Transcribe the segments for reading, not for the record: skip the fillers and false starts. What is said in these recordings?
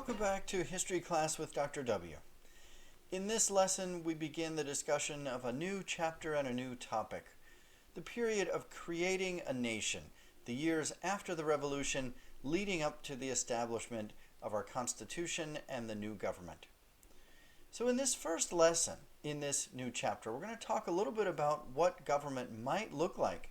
Welcome back to History Class with Dr. W. In this lesson, we begin the discussion of a new chapter and a new topic, the period of creating a nation, the years after the Revolution leading up to the establishment of our Constitution and the new government. So in this first lesson, in this new chapter, we're going to talk a little bit about what government might look like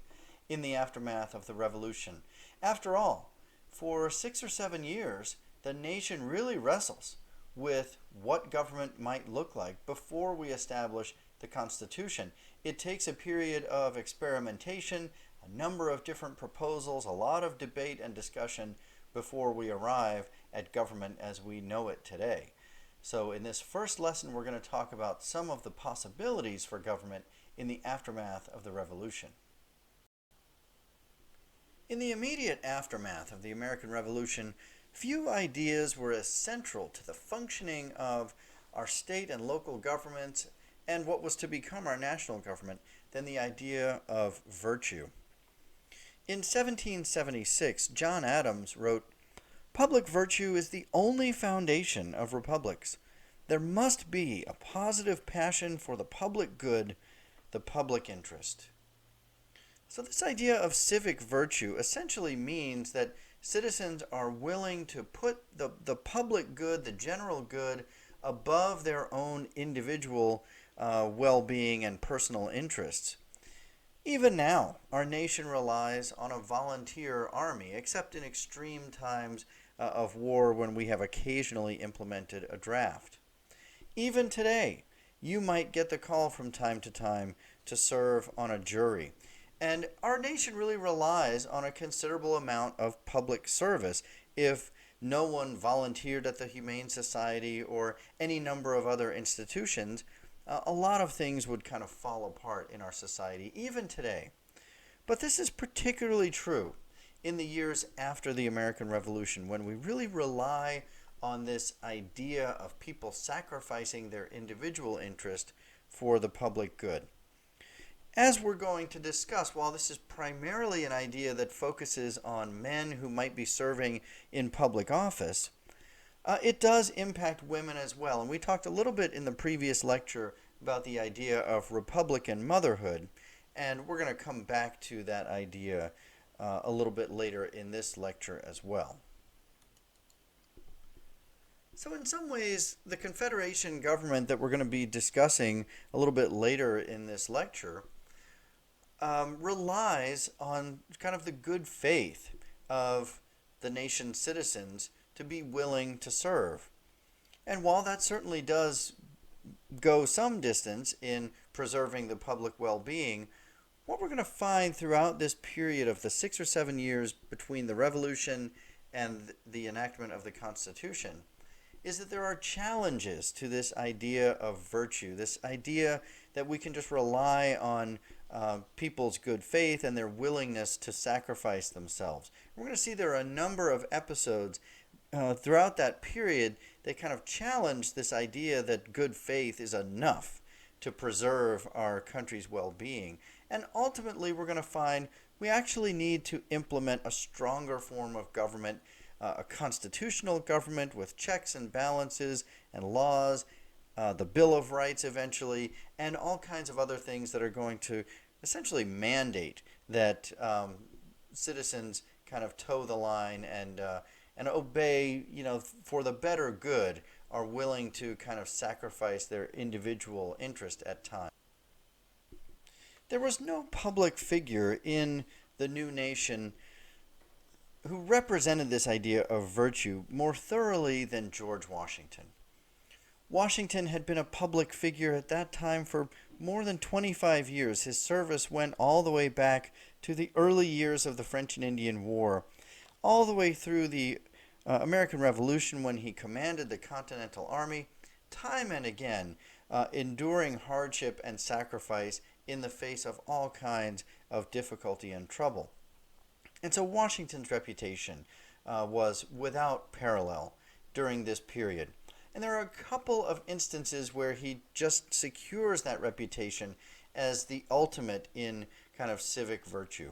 in the aftermath of the Revolution. After all, for 6 or 7 years, the nation really wrestles with what government might look like before we establish the Constitution. It takes a period of experimentation, a number of different proposals, a lot of debate and discussion before we arrive at government as we know it today. So in this first lesson, we're going to talk about some of the possibilities for government in the aftermath of the Revolution. In the immediate aftermath of the American Revolution, few ideas were as central to the functioning of our state and local governments and what was to become our national government than the idea of virtue. In 1776, John Adams wrote, "Public virtue is the only foundation of republics. There must be a positive passion for the public good, the public interest." So this idea of civic virtue essentially means that citizens are willing to put the public good, the general good, above their own individual well-being and personal interests. Even now, our nation relies on a volunteer army, except in extreme times of war when we have occasionally implemented a draft. Even today, you might get the call from time to time to serve on a jury. And our nation really relies on a considerable amount of public service. If no one volunteered at the Humane Society or any number of other institutions, a lot of things would kind of fall apart in our society, even today. But this is particularly true in the years after the American Revolution, when we really rely on this idea of people sacrificing their individual interest for the public good. As we're going to discuss, while this is primarily an idea that focuses on men who might be serving in public office, it does impact women as well. And we talked a little bit in the previous lecture about the idea of Republican motherhood, and we're going to come back to that idea a little bit later in this lecture as well. So in some ways, the Confederation government that we're going to be discussing a little bit later in this lecture relies on kind of the good faith of the nation's citizens to be willing to serve. And while that certainly does go some distance in preserving the public well-being, what we're going to find throughout this period of the 6 or 7 years between the Revolution and the enactment of the Constitution is that there are challenges to this idea of virtue, this idea that we can just rely on people's good faith and their willingness to sacrifice themselves. We're going to see there are a number of episodes throughout that period that kind of challenge this idea that good faith is enough to preserve our country's well-being. And ultimately, we're going to find we actually need to implement a stronger form of government, a constitutional government with checks and balances and laws, the Bill of Rights eventually, and all kinds of other things that are going to essentially mandate that citizens kind of toe the line and obey, for the better good, are willing to kind of sacrifice their individual interest at times. There was no public figure in the new nation who represented this idea of virtue more thoroughly than George Washington. Washington had been a public figure at that time for more than 25 years. His service went all the way back to the early years of the French and Indian War, all the way through the American Revolution when he commanded the Continental Army, time and again enduring hardship and sacrifice in the face of all kinds of difficulty and trouble. And so Washington's reputation was without parallel during this period. And there are a couple of instances where he just secures that reputation as the ultimate in kind of civic virtue.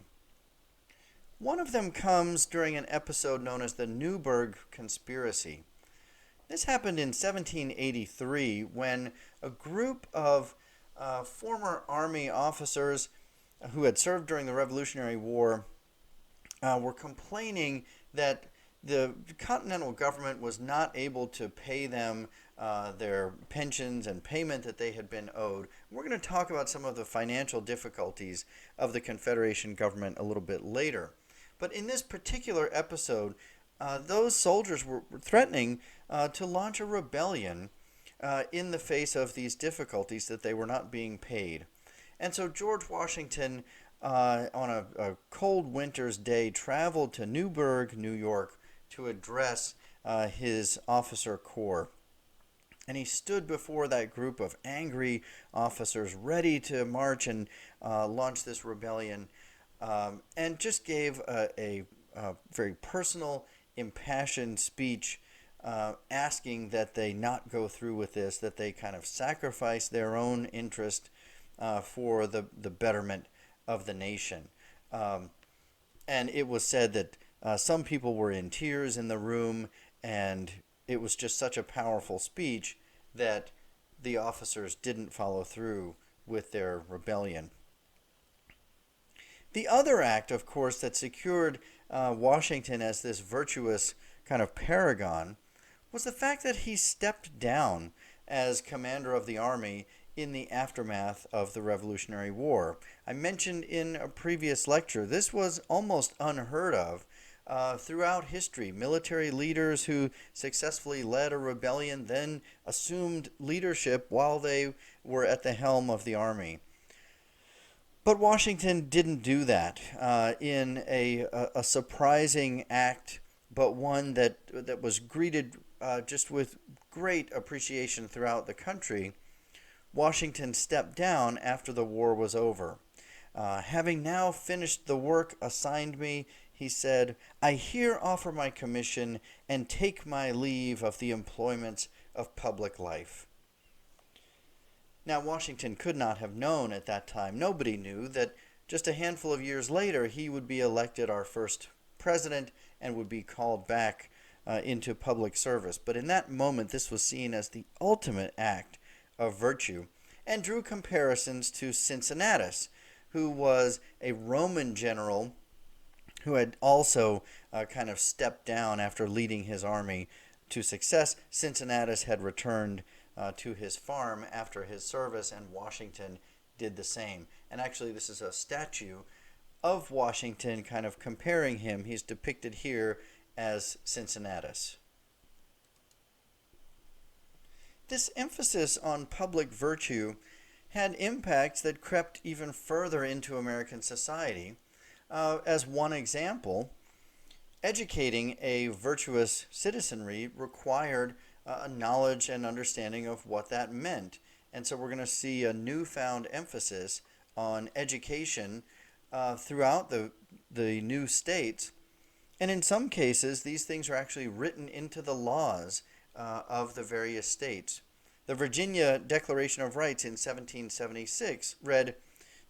One of them comes during an episode known as the Newburgh Conspiracy. This happened in 1783 when a group of former Army officers who had served during the Revolutionary War were complaining that the Continental government was not able to pay them their pensions and payment that they had been owed. We're going to talk about some of the financial difficulties of the Confederation government a little bit later. But in this particular episode, those soldiers were threatening to launch a rebellion in the face of these difficulties that they were not being paid. And so George Washington, on a cold winter's day, traveled to Newburgh, New York, to address his officer corps. And he stood before that group of angry officers ready to march and launch this rebellion, and just gave a very personal, impassioned speech asking that they not go through with this, that they kind of sacrifice their own interest for the betterment of the nation. And it was said that some people were in tears in the room, and it was just such a powerful speech that the officers didn't follow through with their rebellion. The other act, of course, that secured Washington as this virtuous kind of paragon was the fact that he stepped down as commander of the army in the aftermath of the Revolutionary War. I mentioned in a previous lecture, this was almost unheard of throughout history. Military leaders who successfully led a rebellion then assumed leadership while they were at the helm of the army. But Washington didn't do that in a surprising act, but one that was greeted just with great appreciation throughout the country. Washington stepped down after the war was over. Having now finished the work assigned me, he said, "I here offer my commission and take my leave of the employments of public life." Now, Washington could not have known at that time, nobody knew, that just a handful of years later he would be elected our first president and would be called back into public service. But in that moment, this was seen as the ultimate act of virtue and drew comparisons to Cincinnatus, who was a Roman general who had also kind of stepped down after leading his army to success. Cincinnatus had returned to his farm after his service, and Washington did the same. And actually, this is a statue of Washington kind of comparing him. He's depicted here as Cincinnatus. This emphasis on public virtue had impacts that crept even further into American society. As one example, educating a virtuous citizenry required a knowledge and understanding of what that meant. And so we're going to see a newfound emphasis on education throughout the new states. And in some cases, these things are actually written into the laws of the various states. The Virginia Declaration of Rights in 1776 read,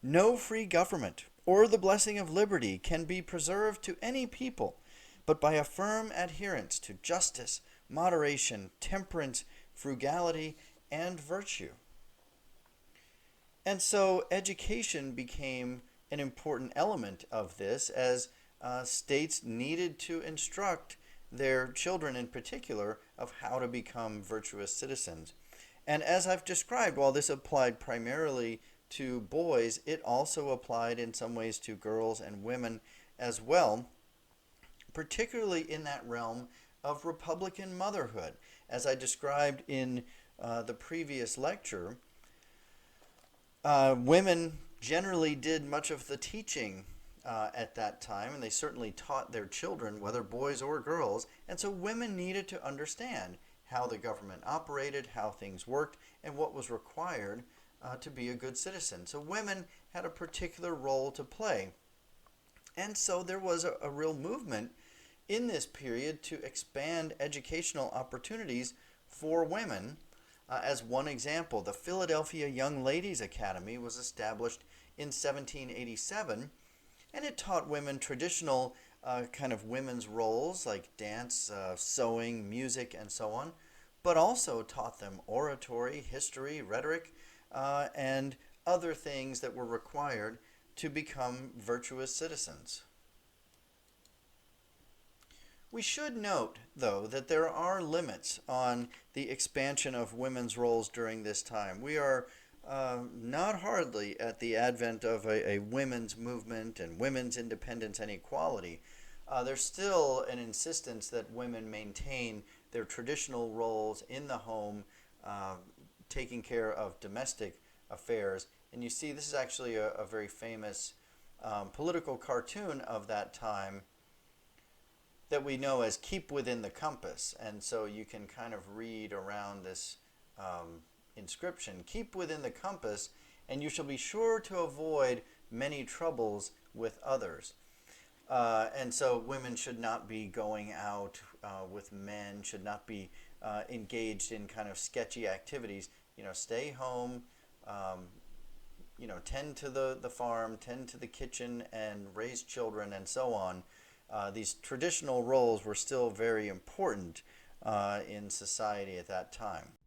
"No free government or the blessing of liberty can be preserved to any people, but by a firm adherence to justice, moderation, temperance, frugality, and virtue." And so education became an important element of this, as states needed to instruct their children in particular of how to become virtuous citizens. And as I've described, while this applied primarily to boys, it also applied in some ways to girls and women as well, particularly in that realm of Republican motherhood. As I described in the previous lecture, women generally did much of the teaching at that time, and they certainly taught their children, whether boys or girls, and so women needed to understand how the government operated, how things worked, and what was required to be a good citizen. So women had a particular role to play. And so there was a real movement in this period to expand educational opportunities for women. As one example, the Philadelphia Young Ladies Academy was established in 1787, and it taught women traditional kind of women's roles like dance, sewing, music, and so on. but also taught them oratory, history, rhetoric, and other things that were required to become virtuous citizens. We should note, though, that there are limits on the expansion of women's roles during this time. We are not hardly at the advent of a women's movement and women's independence and equality. There's still an insistence that women maintain their traditional roles in the home, taking care of domestic affairs. And you see, this is actually a very famous political cartoon of that time that we know as "Keep Within the Compass." And so you can kind of read around this inscription, "Keep within the compass, and you shall be sure to avoid many troubles with others." And so women should not be going out with men, should not be engaged in kind of sketchy activities. Stay home, tend to the farm, tend to the kitchen, and raise children, and so on. These traditional roles were still very important in society at that time.